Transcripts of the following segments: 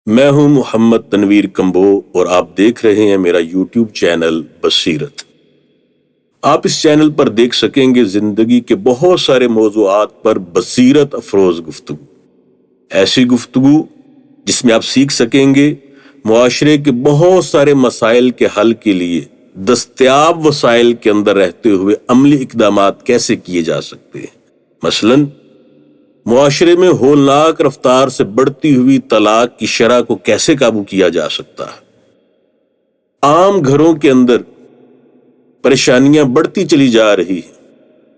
میں ہوں محمد تنویر کمبو اور آپ دیکھ رہے ہیں میرا یوٹیوب چینل بصیرت۔ آپ اس چینل پر دیکھ سکیں گے زندگی کے بہت سارے موضوعات پر بصیرت افروز گفتگو، ایسی گفتگو جس میں آپ سیکھ سکیں گے معاشرے کے بہت سارے مسائل کے حل کے لیے دستیاب وسائل کے اندر رہتے ہوئے عملی اقدامات کیسے کیے جا سکتے ہیں۔ مثلاً معاشرے میں ہولناک رفتار سے بڑھتی ہوئی طلاق کی شرح کو کیسے قابو کیا جا سکتا ہے، عام گھروں کے اندر پریشانیاں بڑھتی چلی جا رہی ہیں،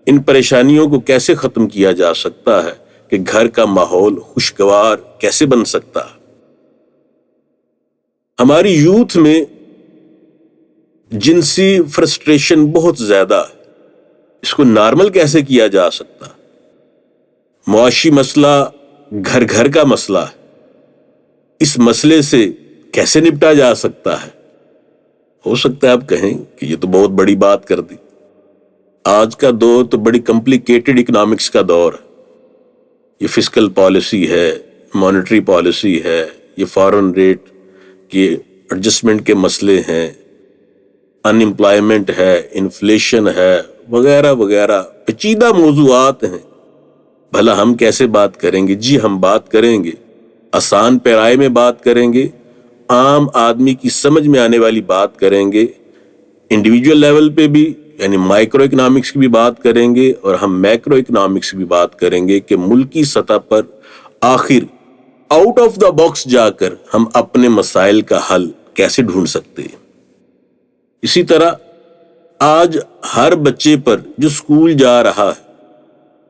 ان پریشانیوں کو کیسے ختم کیا جا سکتا ہے کہ گھر کا ماحول خوشگوار کیسے بن سکتا ہے۔ ہماری یوتھ میں جنسی فرسٹریشن بہت زیادہ ہے، اس کو نارمل کیسے کیا جا سکتا ہے۔ معاشی مسئلہ گھر گھر کا مسئلہ ہے، اس مسئلے سے کیسے نپٹا جا سکتا ہے۔ ہو سکتا ہے آپ کہیں کہ یہ تو بہت بڑی بات کر دی، آج کا دور تو بڑی کمپلیکیٹڈ اکنامکس کا دور ہے، یہ فسکل پالیسی ہے، مانیٹری پالیسی ہے، یہ فارن ریٹ کے ایڈجسٹمنٹ کے مسئلے ہیں، ان امپلائمنٹ ہے، انفلیشن ہے، وغیرہ وغیرہ پیچیدہ موضوعات ہیں۔ بھلا ہم کیسے بات کریں گے؟ جی ہم بات کریں گے، آسان پیرائے میں بات کریں گے، عام آدمی کی سمجھ میں آنے والی بات کریں گے، انڈیویجول لیول پہ بھی یعنی مائکرو اکنامکس کی بھی بات کریں گے، اور ہم میکرو اکنامکس کی بھی بات کریں گے کہ ملکی سطح پر آخر آؤٹ آف دا باکس جا کر ہم اپنے مسائل کا حل کیسے ڈھونڈ سکتے ہیں۔ اسی طرح آج ہر بچے پر جو اسکول جا رہا ہے،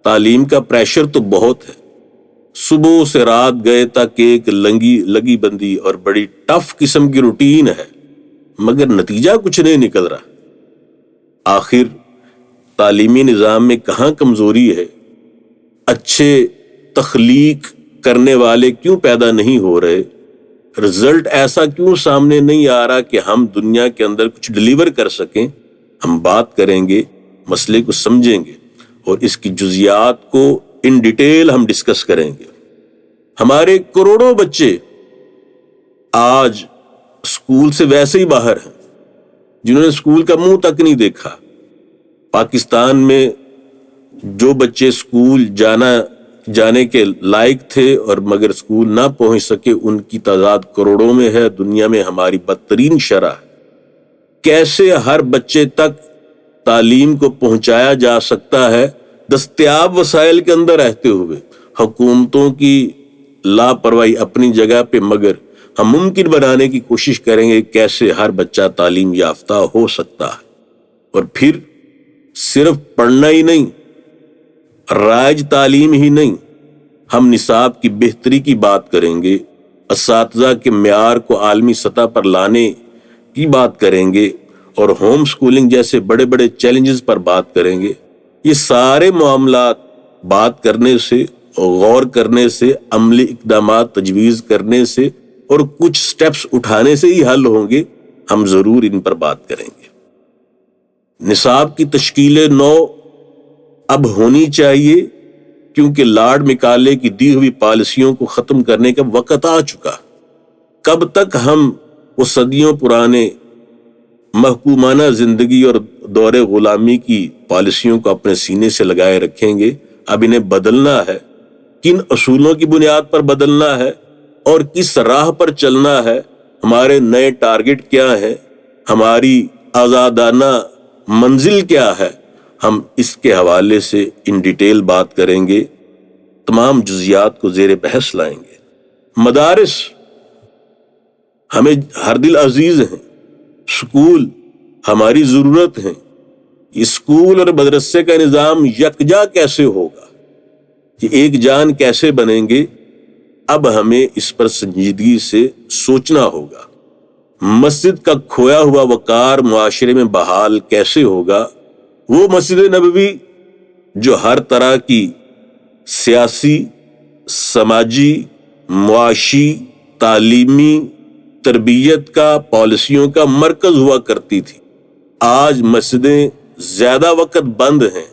تعلیم کا پریشر تو بہت ہے، صبح سے رات گئے تک ایک لگی بندی اور بڑی ٹف قسم کی روٹین ہے، مگر نتیجہ کچھ نہیں نکل رہا۔ آخر تعلیمی نظام میں کہاں کمزوری ہے؟ اچھے تخلیق کرنے والے کیوں پیدا نہیں ہو رہے؟ رزلٹ ایسا کیوں سامنے نہیں آ رہا کہ ہم دنیا کے اندر کچھ ڈیلیور کر سکیں؟ ہم بات کریں گے، مسئلے کو سمجھیں گے اور اس کی جزیات کو ان ڈیٹیل ہم ڈسکس کریں گے۔ ہمارے کروڑوں بچے آج اسکول سے ویسے ہی باہر ہیں، جنہوں نے اسکول کا منہ تک نہیں دیکھا۔ پاکستان میں جو بچے اسکول جانے کے لائق تھے اور مگر اسکول نہ پہنچ سکے، ان کی تعداد کروڑوں میں ہے۔ دنیا میں ہماری بدترین شرح ہے۔ کیسے ہر بچے تک تعلیم کو پہنچایا جا سکتا ہے دستیاب وسائل کے اندر رہتے ہوئے؟ حکومتوں کی لاپرواہی اپنی جگہ پہ، مگر ہم ممکن بنانے کی کوشش کریں گے کیسے ہر بچہ تعلیم یافتہ ہو سکتا ہے۔ اور پھر صرف پڑھنا ہی نہیں، رائج تعلیم ہی نہیں، ہم نصاب کی بہتری کی بات کریں گے، اساتذہ کے معیار کو عالمی سطح پر لانے کی بات کریں گے، اور ہوم سکولنگ جیسے بڑے بڑے چیلنجز پر بات کریں گے۔ یہ سارے معاملات بات کرنے سے، غور کرنے سے، عملی اقدامات تجویز کرنے سے اور کچھ سٹیپس اٹھانے سے ہی حل ہوں گے۔ ہم ضرور ان پر بات کریں گے۔ نصاب کی تشکیل نو اب ہونی چاہیے، کیونکہ لارڈ مکالے کی دی ہوئی پالیسیوں کو ختم کرنے کا وقت آ چکا۔ کب تک ہم وہ صدیوں پرانے محکومانہ زندگی اور دور غلامی کی پالیسیوں کو اپنے سینے سے لگائے رکھیں گے؟ اب انہیں بدلنا ہے۔ کن اصولوں کی بنیاد پر بدلنا ہے اور کس راہ پر چلنا ہے؟ ہمارے نئے ٹارگٹ کیا ہے؟ ہماری آزادانہ منزل کیا ہے؟ ہم اس کے حوالے سے ان ڈیٹیل بات کریں گے، تمام جزیات کو زیر بحث لائیں گے۔ مدارس ہمیں ہر دل عزیز ہیں، سکول ہماری ضرورت ہیں۔ اسکول اور مدرسے کا نظام یکجا کیسے ہوگا؟ یہ ایک جان کیسے بنیں گے؟ اب ہمیں اس پر سنجیدگی سے سوچنا ہوگا۔ مسجد کا کھویا ہوا وقار معاشرے میں بحال کیسے ہوگا؟ وہ مسجد نبوی جو ہر طرح کی سیاسی، سماجی، معاشی، تعلیمی، تربیت کا، پالیسیوں کا مرکز ہوا کرتی تھی، آج مسجدیں زیادہ وقت بند ہیں۔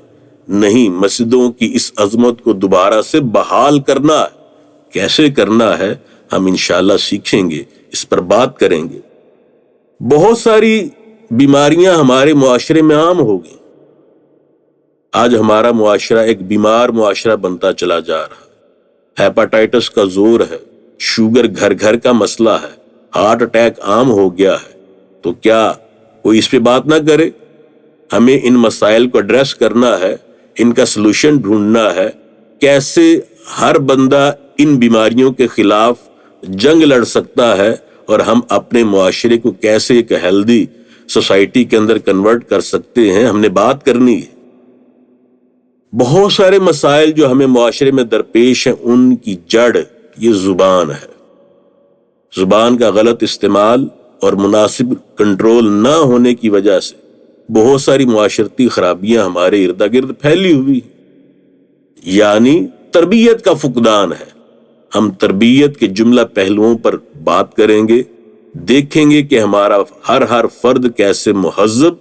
نہیں، مسجدوں کی اس عظمت کو دوبارہ سے بحال کرنا ہے۔ کیسے کرنا ہے؟ ہم انشاءاللہ سیکھیں گے، اس پر بات کریں گے۔ بہت ساری بیماریاں ہمارے معاشرے میں عام ہو گئی۔ آج ہمارا معاشرہ ایک بیمار معاشرہ بنتا چلا جا رہا ہے۔ ہیپاٹائٹس کا زور ہے، شوگر گھر گھر کا مسئلہ ہے، ہارٹ اٹیک عام ہو گیا ہے۔ تو کیا کوئی اس پہ بات نہ کرے؟ ہمیں ان مسائل کو ایڈریس کرنا ہے، ان کا سلوشن ڈھونڈنا ہے، کیسے ہر بندہ ان بیماریوں کے خلاف جنگ لڑ سکتا ہے، اور ہم اپنے معاشرے کو کیسے ایک ہیلدی سوسائٹی کے اندر کنورٹ کر سکتے ہیں، ہم نے بات کرنی ہے۔ بہت سارے مسائل جو ہمیں معاشرے میں درپیش ہیں، ان کی جڑ یہ زبان ہے۔ زبان کا غلط استعمال اور مناسب کنٹرول نہ ہونے کی وجہ سے بہت ساری معاشرتی خرابیاں ہمارے ارد گرد پھیلی ہوئی ہیں، یعنی تربیت کا فقدان ہے۔ ہم تربیت کے جملہ پہلوؤں پر بات کریں گے، دیکھیں گے کہ ہمارا ہر فرد کیسے مہذب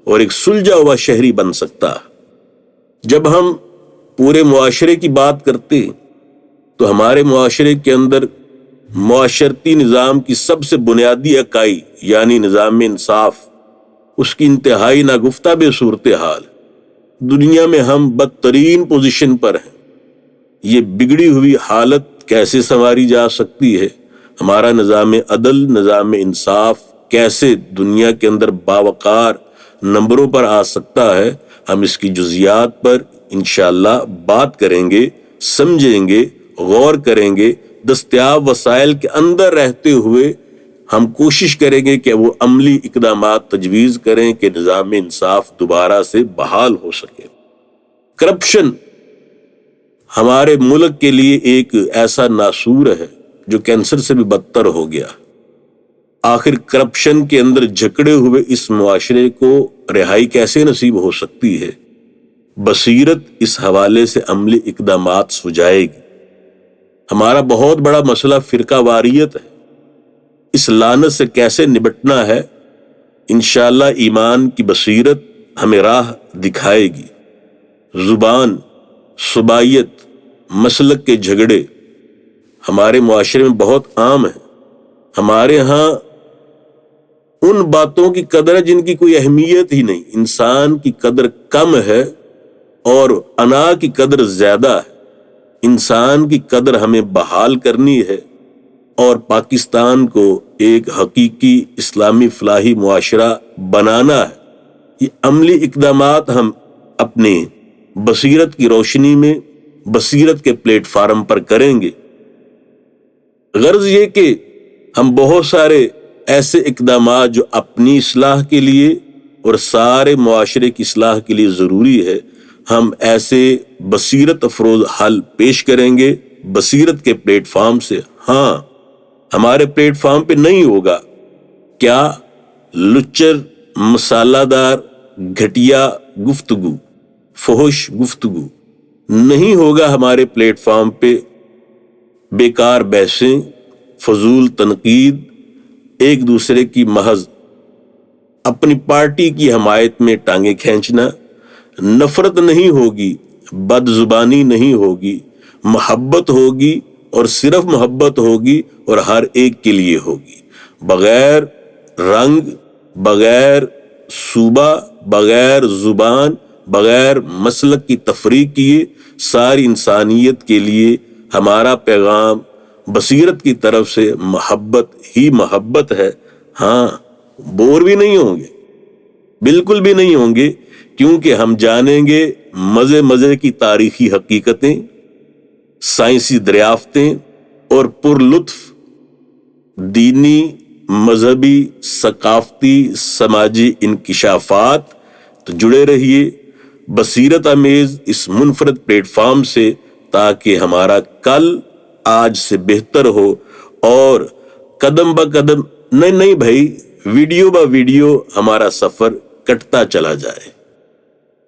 اور ایک سلجھا ہوا شہری بن سکتا ہے۔ جب ہم پورے معاشرے کی بات کرتے ہیں تو ہمارے معاشرے کے اندر معاشرتی نظام کی سب سے بنیادی اکائی یعنی نظام انصاف، اس کی انتہائی ناگفتہ صورتحال۔ دنیا میں ہم بدترین پوزیشن پر ہیں۔ یہ بگڑی ہوئی حالت کیسے سنواری جا سکتی ہے؟ ہمارا نظام عدل، نظام انصاف کیسے دنیا کے اندر باوقار نمبروں پر آ سکتا ہے؟ ہم اس کی جزیات پر انشاءاللہ بات کریں گے، سمجھیں گے، غور کریں گے۔ دستیاب وسائل کے اندر رہتے ہوئے ہم کوشش کریں گے کہ وہ عملی اقدامات تجویز کریں کہ نظام انصاف دوبارہ سے بحال ہو سکے۔ کرپشن ہمارے ملک کے لیے ایک ایسا ناسور ہے جو کینسر سے بھی بدتر ہو گیا۔ آخر کرپشن کے اندر جکڑے ہوئے اس معاشرے کو رہائی کیسے نصیب ہو سکتی ہے؟ بصیرت اس حوالے سے عملی اقدامات سجائے گی۔ ہمارا بہت بڑا مسئلہ فرقہ واریت ہے، اس لعنت سے کیسے نبٹنا ہے؟ انشاءاللہ ایمان کی بصیرت ہمیں راہ دکھائے گی۔ زبان، صبائیت، مسلک کے جھگڑے ہمارے معاشرے میں بہت عام ہیں۔ ہمارے ہاں ان باتوں کی قدر ہے جن کی کوئی اہمیت ہی نہیں۔ انسان کی قدر کم ہے اور انا کی قدر زیادہ ہے۔ انسان کی قدر ہمیں بحال کرنی ہے اور پاکستان کو ایک حقیقی اسلامی فلاحی معاشرہ بنانا ہے۔ یہ عملی اقدامات ہم اپنے بصیرت کی روشنی میں، بصیرت کے پلیٹ فارم پر کریں گے۔ غرض یہ کہ ہم بہت سارے ایسے اقدامات جو اپنی اصلاح کے لیے اور سارے معاشرے کی اصلاح کے لیے ضروری ہے، ہم ایسے بصیرت افروز حل پیش کریں گے بصیرت کے پلیٹ فارم سے۔ ہاں، ہمارے پلیٹ فارم پہ نہیں ہوگا کیا لچر، مسالہ دار، گھٹیا گفتگو، فحش گفتگو نہیں ہوگا ہمارے پلیٹ فارم پہ۔ بیکار بحثیں، فضول تنقید، ایک دوسرے کی محض اپنی پارٹی کی حمایت میں ٹانگیں کھینچنا، نفرت نہیں ہوگی، بد زبانی نہیں ہوگی، محبت ہوگی اور صرف محبت ہوگی اور ہر ایک کے لیے ہوگی، بغیر رنگ، بغیر صوبہ، بغیر زبان، بغیر مسلک کی تفریق کیے۔ ساری انسانیت کے لیے ہمارا پیغام بصیرت کی طرف سے محبت ہی محبت ہے۔ ہاں، بور بھی نہیں ہوں گے، بالکل بھی نہیں ہوں گے، کیونکہ ہم جانیں گے مزے کی تاریخی حقیقتیں، سائنسی دریافتیں اور پرلطف دینی، مذہبی، ثقافتی، سماجی انکشافات۔ تو جڑے رہیے بصیرت امیز اس منفرد پلیٹ فارم سے، تاکہ ہمارا کل آج سے بہتر ہو اور قدم با قدم، نہیں بھائی، ویڈیو با ویڈیو ہمارا سفر کٹتا چلا جائے۔